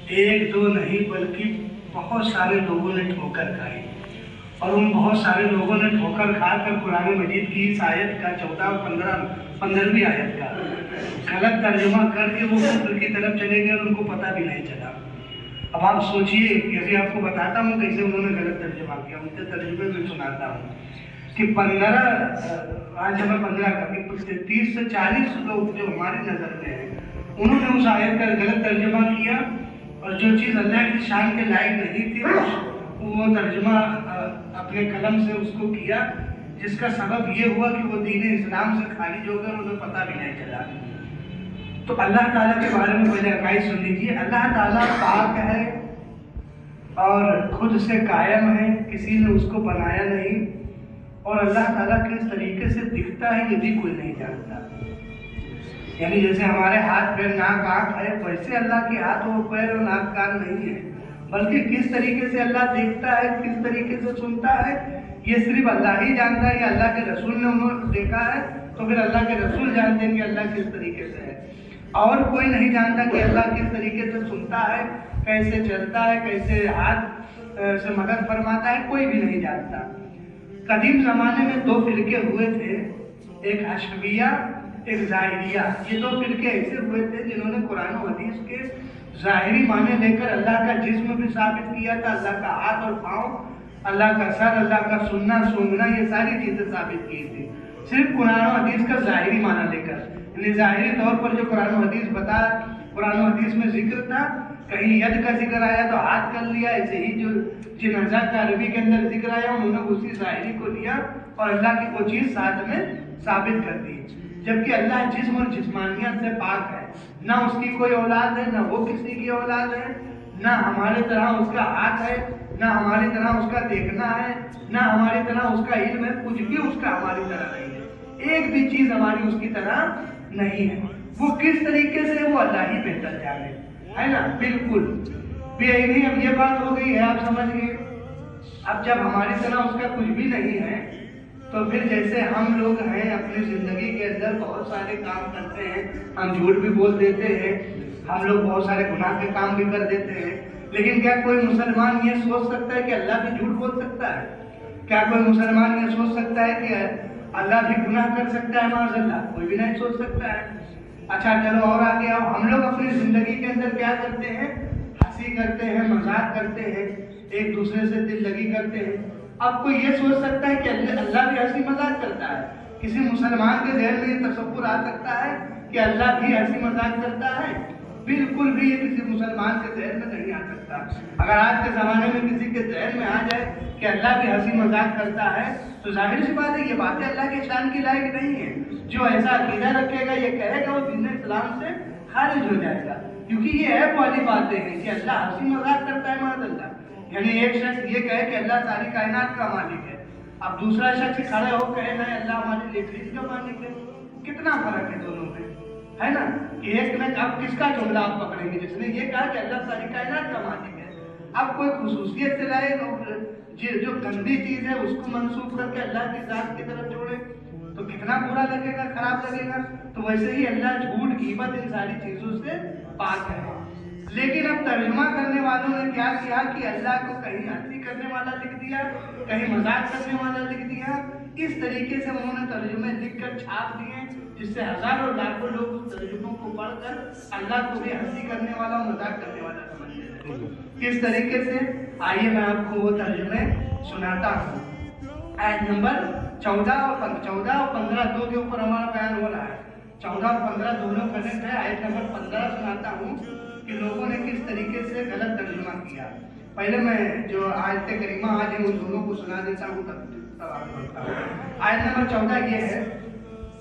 ایک دو نہیں بلکہ بہت سارے لوگوں نے ٹھوکر کھائی، اور ان بہت سارے لوگوں نے ٹھوکر کھا کر قرآن مجید کی اس آیت کا 14 اور 15ویں آیت کا غلط ترجمہ کر کے وہ کفر کی طرف چلے گئے اور ان کو پتہ بھی نہیں چلا۔ اب آپ سوچئے، جیسے آپ کو بتاتا ہوں کیسے انہوں نے غلط ترجمہ کیا، ان کے ترجمے میں سناتا ہوں کہ 15 کا 30 سے 40 لوگ جو ہماری نظر میں ہیں، انہوں نے اس آیت کا غلط ترجمہ کیا، اور جو چیز اللہ کی شان کے لائق نہیں تھی وہ ترجمہ اپنے قلم سے اس کو کیا، جس کا سبب یہ ہوا کہ وہ دین اسلام سے خارج ہو گئے، انہیں پتہ بھی نہیں چلا۔ تو اللہ تعالیٰ کے بارے میں پہلے عقائد سن لیجیے۔ اللہ تعالیٰ پاک ہے اور خود سے قائم ہے، کسی نے اس کو بنایا نہیں، اور اللہ تعالیٰ کس طریقے سے دکھتا ہے یہ بھی کوئی نہیں جانتا۔ یعنی جیسے ہمارے ہاتھ پیر ناک آنکھ ہے، ویسے اللہ کے ہاتھ اور پیر اور ناک کان نہیں ہے، بلکہ کس طریقے سے اللہ دیکھتا ہے، کس طریقے سے سنتا ہے، یہ صرف اللہ ہی جانتا ہے، یا اللہ کے رسول نے انہوں دیکھا ہے تو پھر اللہ کے رسول جانتے ہیں کہ اللہ کس طریقے سے ہے۔ اور کوئی نہیں جانتا کہ اللہ کس طریقے سے سنتا ہے، کیسے چلتا ہے، کیسے ہاتھ سے مدد فرماتا ہے، کوئی بھی نہیں جانتا۔ قدیم زمانے میں دو فرقے ہوئے تھے، ایک حشویہ، ایک ظاہریہ۔ یہ دو فرقے ایسے ہوئے تھے جنہوں نے قرآن و حدیث کے ظاہری معنی لے کر اللہ کا جسم بھی ثابت کیا تھا، اللہ کا ہاتھ اور پاؤں، اللہ کا سر، اللہ کا سننا سونگنا، یہ ساری چیزیں ثابت کی تھی، صرف قرآن و حدیث کا ظاہری معنی لے کر۔ یعنی ظاہری طور پر جو قرآن و حدیث قرآن و حدیث میں ذکر تھا، کہیں ید کا ذکر آیا تو ہاتھ کر لیا، ایسے ہی جو جنازہ کا عربی کے اندر ذکر آیا انہوں نے اسی ظاہری کو لیا اور اللہ کی وہ چیز ساتھ میں ثابت کر دی۔ جبکہ اللہ جسم اور جسمانیت سے پاک ہے، نہ اس کی کوئی اولاد ہے، نہ وہ کسی کی اولاد ہے، نہ ہمارے طرح اس کا ہاتھ ہے، نہ ہماری طرح اس کا دیکھنا ہے، نہ ہماری طرح اس کا علم ہے، کچھ بھی اس کا ہماری طرح نہیں ہے، ایک بھی چیز ہماری اس کی طرح نہیں ہے۔ وہ کس طریقے سے، وہ اللہ ہی بہتر جانے، ہے نا؟ بالکل بھی نہیں۔ اب یہ بات ہو گئی ہے، آپ سمجھ گئے۔ اب جب ہماری طرح اس کا کچھ بھی نہیں ہے تو پھر جیسے ہم لوگ ہیں اپنی زندگی کے اندر بہت سارے کام کرتے ہیں، ہم جھوٹ بھی بول دیتے ہیں، ہم لوگ بہت سارے گناہ کے کام بھی کر دیتے ہیں، لیکن کیا کوئی مسلمان یہ سوچ سکتا ہے کہ اللہ بھی جھوٹ بول سکتا ہے؟ کیا کوئی مسلمان یہ سوچ سکتا ہے کہ اللہ بھی گناہ کر سکتا ہے؟ معاذ اللہ، کوئی بھی نہیں سوچ سکتا ہے۔ اچھا چلو اور آگے آؤ، ہم لوگ اپنی زندگی کے اندر کیا کرتے ہیں؟ ہنسی کرتے ہیں، مذاق کرتے ہیں، ایک دوسرے سے دل لگی کرتے ہیں۔ اب کوئی یہ سوچ سکتا ہے کہ اللہ بھی ہنسی مذاق کرتا ہے؟ کسی مسلمان کے ذہن میں یہ تصور آ سکتا ہے کہ اللہ بھی ہنسی مذاق کرتا ہے؟ بالکل بھی یہ کسی مسلمان کے ذہن میں نہیں آ سکتا۔ اگر آج کے زمانے میں کسی کے ذہن میں آ جائے کہ اللہ بھی ہنسی مذاق کرتا ہے تو ظاہر سی بات ہے یہ باتیں اللہ کے شان کی لائق نہیں ہے۔ جو ایسا عقیدہ رکھے گا، یہ کہے گا، وہ دین اسلام سے خارج ہو جائے گا، کیونکہ یہ عیب والی باتیں ہیں کہ اللہ ہنسی مذاق کرتا ہے۔ معاذ اللہ، یعنی ایک شخص یہ کہے کہ اللہ ساری کائنات کا مالک ہے، اب دوسرا شخص کھڑے ہو کہے نہیں اللہ ہماری لیٹرین کا مالک ہے۔ کتنا فرق ہے دونوں میں، ہے نا؟ کہ ایک نے اب کس کا جملہ آپ پکڑیں گے؟ جس نے یہ کہا کہ اللہ ساری کائنات کا مالک ہے، اب کوئی خصوصیت سے لائے جو گندی چیز ہے اس کو منسوخ کر کے اللہ کی ذات کی طرف جوڑے تو کتنا برا لگے گا، خراب لگے گا۔ تو ویسے ہی اللہ جھوٹ، غیبت، ان ساری چیزوں سے پاک ہے۔ لیکن اب ترجمہ کرنے والوں نے کیا کیا کہ اللہ کو کہیں ہنسی کرنے والا لکھ دیا، کہیں مذاق کرنے والا لکھ دیا۔ اس طریقے سے انہوں نے ترجمے لکھ کر چھاپ دیے، جس سے ہزاروں لاکھوں لوگ اس ترجموں کو پڑھ کر اللہ کو بھی ہنسی کرنے والا اور مذاق کرنے والا سمجھتے ہیں۔ کس طریقے سے؟ آئیے میں آپ کو وہ ترجمے سناتا ہوں۔ آیت نمبر 14 اور 15 دو کے اوپر ہمارا بیان ہو رہا ہے۔ 14 اور 15 دونوں کنیکٹ ہے۔ آیت نمبر 15 سناتا ہوں کہ لوگوں نے کس طریقے سے غلط ترجمہ کیا۔ پہلے میں جو آیت کریمہ آج ہے ان دونوں کو سنا دیتا ہوں تب آیت نمبر 14 یہ ہے،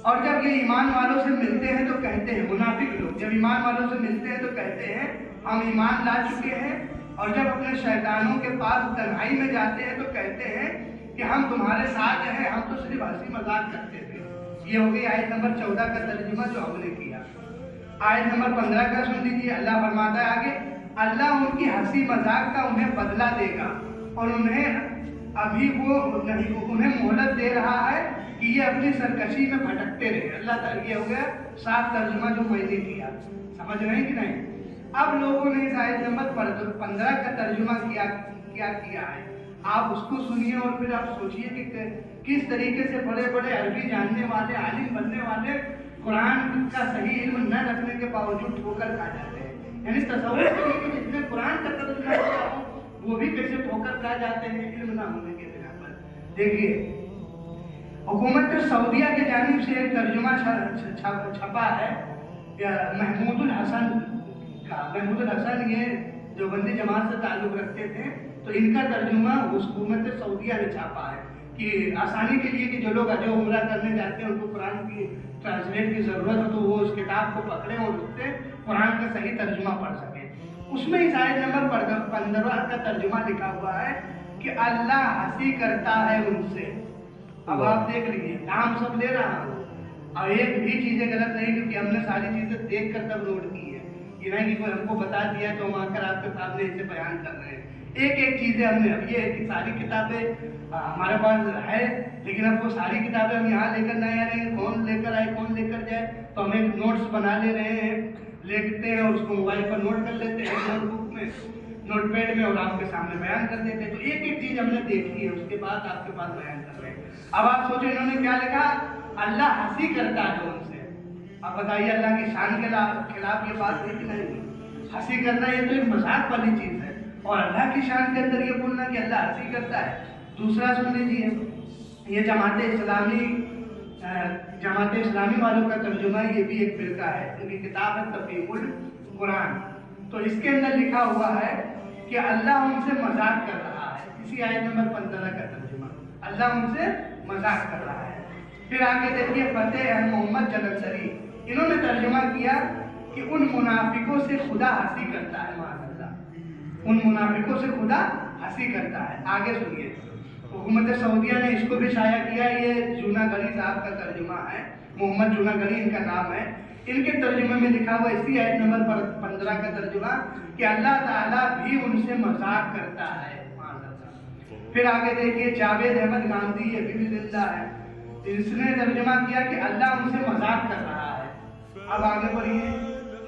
اور جب یہ ایمان والوں سے ملتے ہیں تو کہتے ہیں، منافق لوگ جب ایمان والوں سے ملتے ہیں تو کہتے ہیں ہم ایمان لا چکے ہیں، اور جب اپنے شیطانوں کے پاس تنہائی میں جاتے ہیں تو کہتے ہیں کہ ہم تمہارے ساتھ ہیں، ہم تو صرف ہنسی مذاق کرتے تھے۔ یہ ہو گئی آیت نمبر 14 کا ترجمہ جو ہم نے کیا۔ آیت نمبر 15 کا سن لیجیے، اللہ فرماتا ہے آگے، اللہ ان کی ہنسی مذاق کا انہیں بدلہ دے گا، اور انہیں ابھی وہ انہیں مہلت دے رہا ہے کہ یہ اپنی سرکشی میں بھٹکتے رہے۔ اللہ تعالیٰ یہ ہو گیا صاف ترجمہ جو میں نے کیا، سمجھ رہے ہیں کہ نہیں؟ اب لوگوں نے اس آیت نمبر 15 کا ترجمہ کیا ہے، آپ اس کو سنیے اور پھر آپ سوچئے کہ کس طریقے سے بڑے بڑے عربی جاننے والے، عالم بننے والے قرآن کا صحیح علم نہ رکھنے کے باوجود ٹھوکر کھا جاتے ہیں۔ یعنی تصور کریے کہ جس نے قرآن کا ترجمہ کیا ہو وہ بھی کیسے ٹھوکر کھا جاتے ہیں علم نہ ہونے کے بنا پر۔ دیکھیے، حکومت سعودیہ کی جانب سے ایک ترجمہ چھپا ہے محمود الحسن کا۔ محمود الحسن یہ دیوبندی جماعت سے تعلق رکھتے تھے، تو ان کا ترجمہ حکومت سعودیہ نے چھاپا ہے کہ آسانی کے لیے کہ جو لوگ حج و عمرہ کرنے جاتے ہیں ان کو قرآن کی ٹرانسلیٹ کی ضرورت ہو تو وہ اس کتاب کو پکڑیں اور اس سے قرآن کا صحیح ترجمہ پڑھ سکیں۔ اس میں اس آیت نمبر 15 کا ترجمہ لکھا ہوا ہے کہ اللہ ہنسی کرتا ہے ان سے۔ اب آپ دیکھ لیجیے، نام سب لے رہا ہوں اور ایک بھی چیزیں غلط نہیں، کیونکہ ہم نے ساری چیزیں دیکھ کر تب نوٹ کی ہے، یہ نہیں کہ کوئی ہم کو بتا دیا تو ہم آ کر آپ کے سامنے اسے بیان کر رہے ہیں۔ ایک ایک چیزیں ہم نے، اب یہ ہے کہ ساری کتابیں ہمارے پاس ہے، لیکن اب وہ ساری کتابیں ہم یہاں لے کر نہ آ رہے ہیں، کون لے کر آئے کون لے کر جائے، تو ہم ایک نوٹس بنا لے رہے ہیں، لکھتے ہیں اور اس کو موبائل پر نوٹ کر لیتے ہیں نوٹ بک میں، نوٹ پیڈ میں، اور آپ کے سامنے بیان کر دیتے ہیں۔ تو ایک ایک چیز ہم نے دیکھی ہے، اس کے بعد آپ کے پاس بیان کر رہے ہیں۔ اب آپ سوچیں انہوں نے کیا لکھا؟ اللہ ہنسی کرتا ہے ان سے۔ اب بتائیے اللہ کی شان کے خلاف یہ بات ہے کہ نہیں؟ ہنسی کرنا یہ تو ایک مذاق والی چیز ہے، اور اللہ کی شان کے اندر یہ بولنا کہ اللہ ہنسی کرتا ہے۔ دوسرا سن لیجیے، یہ جماعت اسلامی والوں کا ترجمہ، یہ بھی ایک فرقہ ہے، ان کی کتاب ہے تفہیم القرآن، تو اس کے اندر لکھا ہوا ہے کہ اللہ ان سے مذاق کر رہا ہے۔ اسی آیت نمبر 15 کا ترجمہ، اللہ ان سے مذاق کر رہا ہے۔ پھر آگے دیکھیے، فتح محمد جلندھری، انہوں نے ترجمہ کیا کہ ان منافقوں سے خدا ہنسی کرتا ہے، معاذ اللہ، ان منافقوں سے خدا ہنسی کرتا ہے۔ آگے سنیے، حکومت سعودیہ نے اس کو بھی شائع کیا، یہ جونا گڑی صاحب کا ترجمہ ہے، محمد جونا گڑی ان کا نام ہے، ان کے ترجمے میں لکھا ہوا اسی آیت نمبر 15 کا ترجمہ کہ اللہ تعالیٰ بھی ان سے مذاق کرتا ہے۔ پھر آگے دیکھیے، جاوید احمد گاندھی، یہ بھی زندہ ہے، اس نے ترجمہ کیا کہ اللہ ان سے مذاق کر رہا ہے۔ اب آگے بڑھیے،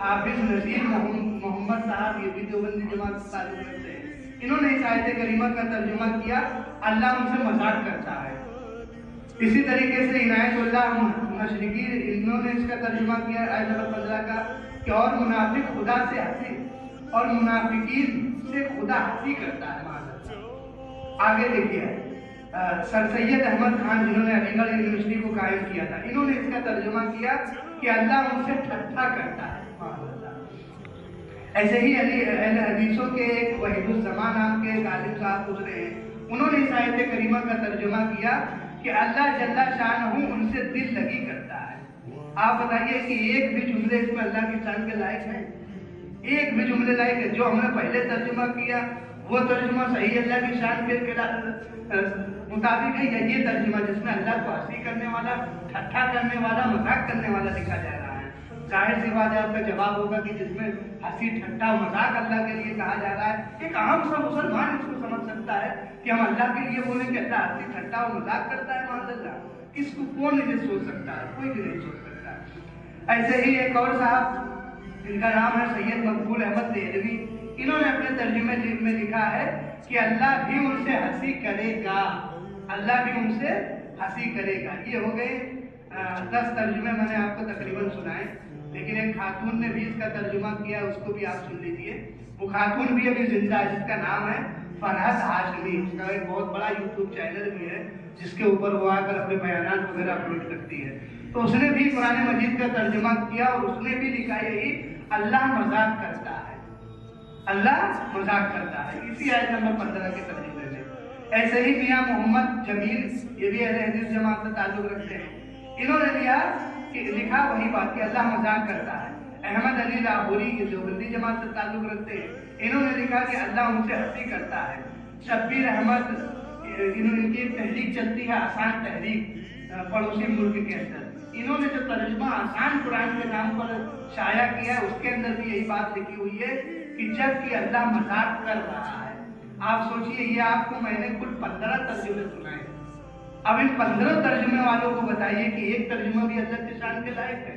حافظ نذیر محمد صاحب، یہ بھی دیوبندی جماعت سے تعلق رکھتے ہیں، انہوں نے اس آیت کریمہ کا ترجمہ کیا اللہ ان سے مذاق کرتا ہے۔ اسی طریقے سے عنایت اللہ مشرقی، انہوں نے اس کا ترجمہ کیا آیت نمبر 15 کا کہ اور منافق خدا سے ہنسی، اور منافقین سے خدا ہنسی کرتا ہے۔ آگے دیکھیے، سر سید احمد خان، جنہوں نے علی گڑھ یونیورسٹی کو قائم کیا تھا، انہوں نے اس کا ترجمہ کیا کہ اللہ ان سے ٹھٹھا کرتا ہے۔ ایسے ہی اہل حدیثوں کے ایک وحید الزمان نام کے عالم صاحب گزرے ہیں، انہوں نے اس آیت کریمہ کا ترجمہ کیا کہ اللہ جل شانہ ان سے دل لگی کرتا ہے۔ آپ بتائیے کہ ایک بھی جملے اس میں اللہ کی شان کے لائق ہیں؟ ایک بھی جملے لائق ہے؟ جو ہم نے پہلے ترجمہ کیا وہ ترجمہ صحیح اللہ کی شان کے مطابق ہے، یا یہ ترجمہ جس میں اللہ کو ہنسی کرنے والا، ٹھٹھا کرنے والا، مذاق کرنے والا لکھا جا رہا ہے؟ ظاہر سی بات ہے، آپ کا جواب ہوگا کہ جس میں ہنسی ٹھٹھا مذاق اللہ کے لیے کہا جا رہا ہے، ایک عام سا مسلمان اس کو سمجھ سکتا ہے کہ ہم اللہ کے لیے بولیں کہ اللہ ہنسی ٹھٹھا اور مذاق کرتا ہے، معاذ اللہ، اس کو کون نہیں سوچ سکتا ہے؟ کوئی بھی نہیں سوچ سکتا۔ ایسے ہی ایک اور صاحب، ان کا نام ہے سید مقبول احمد دہلوی، انہوں نے اپنے ترجمے میں لکھا ہے کہ اللہ بھی ان سے ہنسی کرے گا، اللہ بھی ان سے ہنسی کرے گا۔ یہ ہو گئے 10 ترجمے میں نے آپ کو تقریباً سنائے، لیکن ایک خاتون نے بھی اس کا ترجمہ کیا، اس کو بھی آپ سن لیجئے۔ وہ خاتون بھی ابھی زندہ ہے، جس کا نام ہے فرحت ہاشمی، اس کا ایک بہت بڑا یوٹیوب چینل بھی ہے جس کے اوپر وہ آ کر اپنے بیانات وغیرہ اپلوڈ کرتی ہے۔ تو اس نے بھی قرآن مجید کا ترجمہ کیا اور اس نے بھی لکھا یہی اللہ مذاق کرتا ہے، اللہ مذاق کرتا ہے، اسی آیت نمبر 15 کے ترجمے میں۔ ایسے ہی میاں محمد جمیل، یہ بھی اہل حدیث جماعت سے تعلق رکھتے ہیں، انہوں نے لکھا وہی بات کہ اللہ مذاق کرتا ہے۔ احمد علی لاہوری، یہ دیوبندی جماعت سے تعلق رکھتے ہیں، انہوں نے لکھا کہ اللہ ان سے ہنسی کرتا ہے۔ شبیر احمد، ان کی ایک تحریک چلتی ہے آسان تحریک پڑوسی ملک کے اندر، انہوں نے جو ترجمہ آسان قرآن کے نام پر شائع کیا ہے، اس کے اندر بھی یہی بات لکھی ہوئی ہے کہ جب کہ اللہ مذاق کر رہا ہے۔ آپ سوچئے، یہ آپ کو میں نے کل 15 ترجمے سنائے، اب ان 15 ترجمے والوں کو بتائیے کہ ایک ترجمہ بھی اللہ کی شان کے لائق ہے؟